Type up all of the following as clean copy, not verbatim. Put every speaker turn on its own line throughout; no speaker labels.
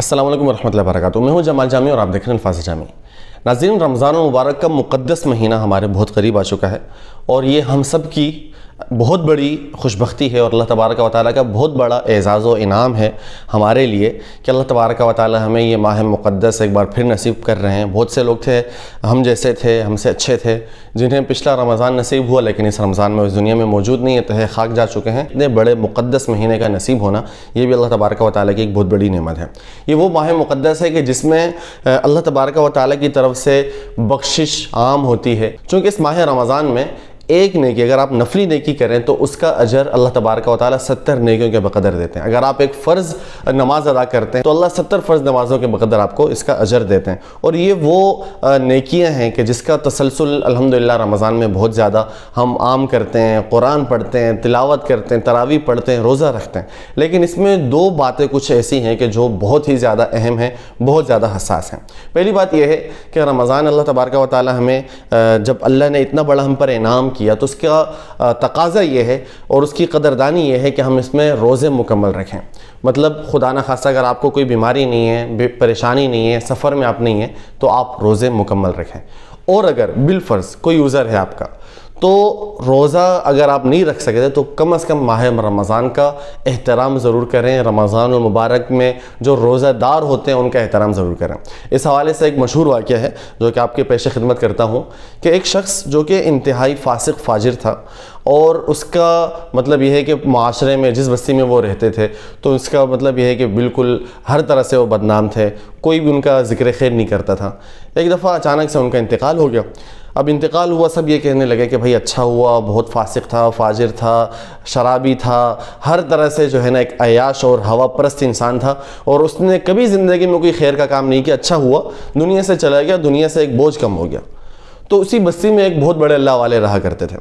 السلام علیکم ورحمۃ اللہ وبرکاتہ۔ میں ہوں جمال جامی اور آپ دیکھ رہے ہیں الفاظ جامی۔ ناظرین، رمضان المبارک کا مقدس مہینہ ہمارے بہت قریب آ چکا ہے اور یہ ہم سب کی بہت بڑی خوش بختی ہے اور اللہ تبارک و تعالیٰ کا بہت بڑا اعزاز و انعام ہے ہمارے لیے کہ اللہ تبارک و تعالیٰ ہمیں یہ ماہ مقدس ایک بار پھر نصیب کر رہے ہیں۔ بہت سے لوگ تھے ہم جیسے تھے، ہم سے اچھے تھے، جنہیں پچھلا رمضان نصیب ہوا لیکن اس رمضان میں اس دنیا میں موجود نہیں ہے، تہے خاک جا چکے ہیں۔ اتنے بڑے مقدس مہینے کا نصیب ہونا یہ بھی اللہ تبارک و تعالیٰ کی ایک بہت بڑی نعمت ہے۔ یہ وہ ماہ مقدس ہے کہ جس میں اللہ تبارک و تعالیٰ کی طرف سے بخشش عام ہوتی ہے، چونکہ اس ماہ رمضان میں ایک نیکی اگر آپ نفلی نیکی کریں تو اس کا اجر اللہ تبارک و تعالیٰ 70 نیکیوں کے بقدر دیتے ہیں۔ اگر آپ ایک فرض نماز ادا کرتے ہیں تو اللہ 70 فرض نمازوں کے بقدر آپ کو اس کا اجر دیتے ہیں، اور یہ وہ نیکیاں ہیں کہ جس کا تسلسل الحمدللہ رمضان میں بہت زیادہ ہم عام کرتے ہیں، قرآن پڑھتے ہیں، تلاوت کرتے ہیں، تراویح پڑھتے ہیں، روزہ رکھتے ہیں۔ لیکن اس میں دو باتیں کچھ ایسی ہیں کہ جو بہت ہی زیادہ اہم ہیں، بہت زیادہ حساس ہیں۔ پہلی بات یہ ہے کہ رمضان اللہ تبارک و تعالیٰ ہمیں جب اللہ نے اتنا بڑا ہم پر انعام کیا تو اس کا تقاضا یہ ہے اور اس کی قدردانی یہ ہے کہ ہم اس میں روزے مکمل رکھیں۔ مطلب خدا نہ خواستہ اگر آپ کو کوئی بیماری نہیں ہے، پریشانی نہیں ہے، سفر میں آپ نہیں ہیں تو آپ روزے مکمل رکھیں۔ اور اگر بالفرض کوئی عذر ہے آپ کا تو روزہ اگر آپ نہیں رکھ سکتے تو کم از کم ماہ رمضان کا احترام ضرور کریں۔ رمضان المبارک میں جو روزہ دار ہوتے ہیں ان کا احترام ضرور کریں۔ اس حوالے سے ایک مشہور واقعہ ہے جو کہ آپ کے پیش خدمت کرتا ہوں کہ ایک شخص جو کہ انتہائی فاسق فاجر تھا، اور اس کا مطلب یہ ہے کہ معاشرے میں جس بستی میں وہ رہتے تھے تو اس کا مطلب یہ ہے کہ بالکل ہر طرح سے وہ بدنام تھے، کوئی بھی ان کا ذکر خیر نہیں کرتا تھا۔ ایک دفعہ اچانک سے ان کا انتقال ہو گیا۔ اب انتقال ہوا، سب یہ کہنے لگے کہ بھائی اچھا ہوا، بہت فاسق تھا، فاجر تھا، شرابی تھا، ہر طرح سے جو ہے نا ایک عیاش اور ہوا پرست انسان تھا، اور اس نے کبھی زندگی میں کوئی خیر کا کام نہیں کیا، اچھا ہوا دنیا سے چلا گیا، دنیا سے ایک بوجھ کم ہو گیا۔ تو اسی بستی میں ایک بہت بڑے اللہ والے رہا کرتے تھے۔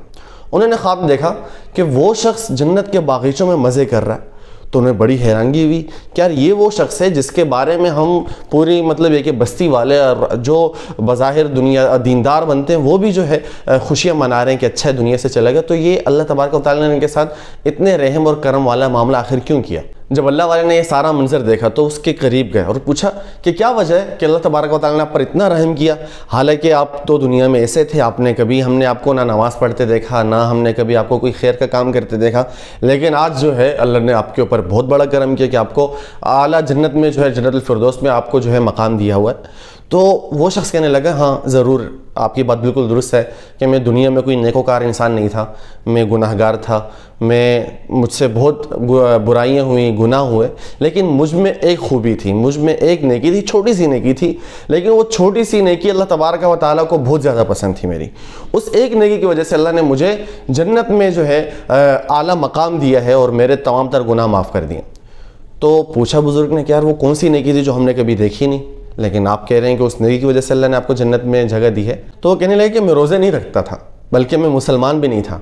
انہوں نے خواب دیکھا کہ وہ شخص جنت کے باغیچوں میں مزے کر رہا ہے، تو انہیں بڑی حیرانگی ہوئی کہ یار یہ وہ شخص ہے جس کے بارے میں ہم پوری مطلب یہ کہ بستی والے جو بظاہر دنیا دیندار بنتے ہیں وہ بھی جو ہے خوشیاں منا رہے ہیں کہ اچھا ہے دنیا سے چلا گیا، تو یہ اللہ تبارک و تعالیٰ نے ان کے ساتھ اتنے رحم اور کرم والا معاملہ آخر کیوں کیا؟ جب اللہ والے نے یہ سارا منظر دیکھا تو اس کے قریب گئے اور پوچھا کہ کیا وجہ ہے کہ اللہ تبارک و تعالیٰ نے آپ پر اتنا رحم کیا، حالانکہ آپ تو دنیا میں ایسے تھے، آپ نے کبھی ہم نے آپ کو نہ نماز پڑھتے دیکھا، نہ ہم نے کبھی آپ کو کوئی خیر کا کام کرتے دیکھا، لیکن آج جو ہے اللہ نے آپ کے اوپر بہت بڑا کرم کیا کہ آپ کو اعلیٰ جنت میں جو ہے جنت الفردوس میں آپ کو جو ہے مقام دیا ہوا ہے۔ تو وہ شخص کہنے لگا ہاں ضرور آپ کی بات بالکل درست ہے کہ میں دنیا میں کوئی نیکوکار انسان نہیں تھا، میں گناہ گار تھا، مجھ سے بہت برائیاں ہوئیں، گناہ ہوئے، لیکن مجھ میں ایک خوبی تھی، مجھ میں ایک نیکی تھی، چھوٹی سی نیکی تھی، لیکن وہ چھوٹی سی نیکی اللہ تبارک و تعالیٰ کو بہت زیادہ پسند تھی میری۔ اس ایک نیکی کی وجہ سے اللہ نے مجھے جنت میں جو ہے اعلیٰ مقام دیا ہے اور میرے تمام تر گناہ معاف کر دیے۔ تو پوچھا بزرگ نے کہ یار وہ کون سی نیکی تھی جو ہم نے کبھی دیکھی نہیں، لیکن آپ کہہ رہے ہیں کہ اس نیکی کی وجہ سے اللہ نے آپ کو جنت میں جگہ دی ہے؟ تو وہ کہنے لگے کہ میں روزے نہیں رکھتا تھا، بلکہ میں مسلمان بھی نہیں تھا،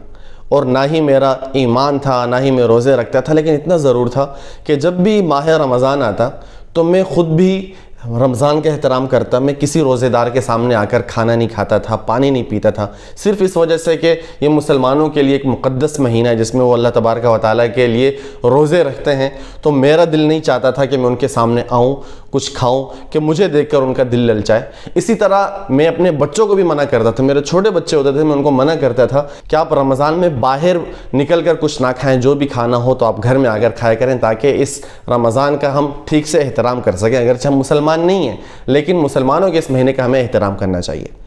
اور نہ ہی میرا ایمان تھا، نہ ہی میں روزے رکھتا تھا، لیکن اتنا ضرور تھا کہ جب بھی ماہ رمضان آتا تو میں خود بھی رمضان کا احترام کرتا، میں کسی روزے دار کے سامنے آ کر کھانا نہیں کھاتا تھا، پانی نہیں پیتا تھا، صرف اس وجہ سے کہ یہ مسلمانوں کے لیے ایک مقدس مہینہ ہے جس میں وہ اللہ تبارک و تعالیٰ کے لیے روزے رکھتے ہیں، تو میرا دل نہیں چاہتا تھا کہ میں ان کے سامنے آؤں، کچھ کھاؤں کہ مجھے دیکھ کر ان کا دل للچائے۔ اسی طرح میں اپنے بچوں کو بھی منع کرتا تھا، میرے چھوٹے بچے ہوتے تھے میں ان کو منع کرتا تھا کہ آپ رمضان میں باہر نکل کر کچھ نہ کھائیں، جو بھی کھانا ہو تو آپ گھر میں آ کر کھایا کریں تاکہ اس رمضان کا ہم ٹھیک سے احترام کر سکیں۔ اگرچہ ہم مسلمان نہیں ہیں لیکن مسلمانوں کے اس مہینے کا ہمیں احترام کرنا چاہیے۔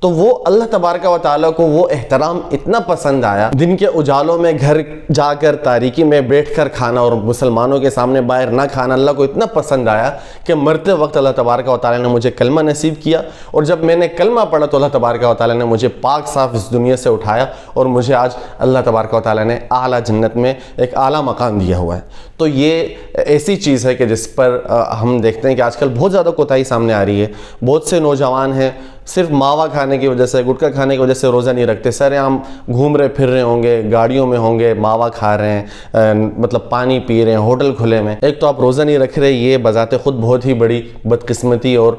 تو وہ اللہ تبارک و تعالیٰ کو وہ احترام اتنا پسند آیا، دن کے اجالوں میں گھر جا کر تاریکی میں بیٹھ کر کھانا اور مسلمانوں کے سامنے باہر نہ کھانا اللہ کو اتنا پسند آیا کہ مرتے وقت اللہ تبارک و تعالیٰ نے مجھے کلمہ نصیب کیا، اور جب میں نے کلمہ پڑھا تو اللہ تبارک و تعالیٰ نے مجھے پاک صاف اس دنیا سے اٹھایا اور مجھے آج اللہ تبارک و تعالیٰ نے اعلیٰ جنت میں ایک اعلیٰ مقام دیا ہوا ہے۔ تو یہ ایسی چیز ہے کہ جس پر ہم دیکھتے ہیں کہ آج کل بہت زیادہ کوتاہی سامنے آ رہی ہے۔ بہت سے نوجوان ہیں صرف ماوا کھانے کی وجہ سے، گٹکا کھانے کی وجہ سے روزہ نہیں رکھتے، سر عام گھوم رہے پھر رہے ہوں گے، گاڑیوں میں ہوں گے، ماوا کھا رہے ہیں، مطلب پانی پی رہے ہیں ہوٹل کھلے میں، ایک تو آپ روزہ نہیں رکھ رہے، یہ بذات خود بہت ہی بڑی بدقسمتی اور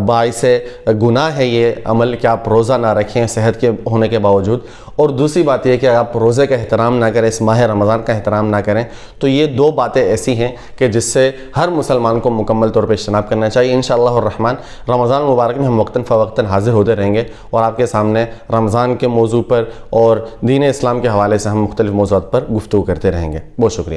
باعث گناہ ہے یہ عمل کہ آپ روزہ نہ رکھیں صحت کے ہونے کے باوجود۔ اور دوسری بات یہ کہ آپ روزے کا احترام نہ کریں، اس ماہ رمضان کا احترام نہ کریں، تو یہ دو باتیں ایسی ہیں کہ جس سے ہر مسلمان کو مکمل طور پہ اجتناب کرنا چاہیے۔ انشاءاللہ الرحمن رمضان المبارک میں ہم وقتاً فوقتاً حاضر ہوتے رہیں گے اور آپ کے سامنے رمضان کے موضوع پر اور دین اسلام کے حوالے سے ہم مختلف موضوعات پر گفتگو کرتے رہیں گے۔ بہت شکریہ۔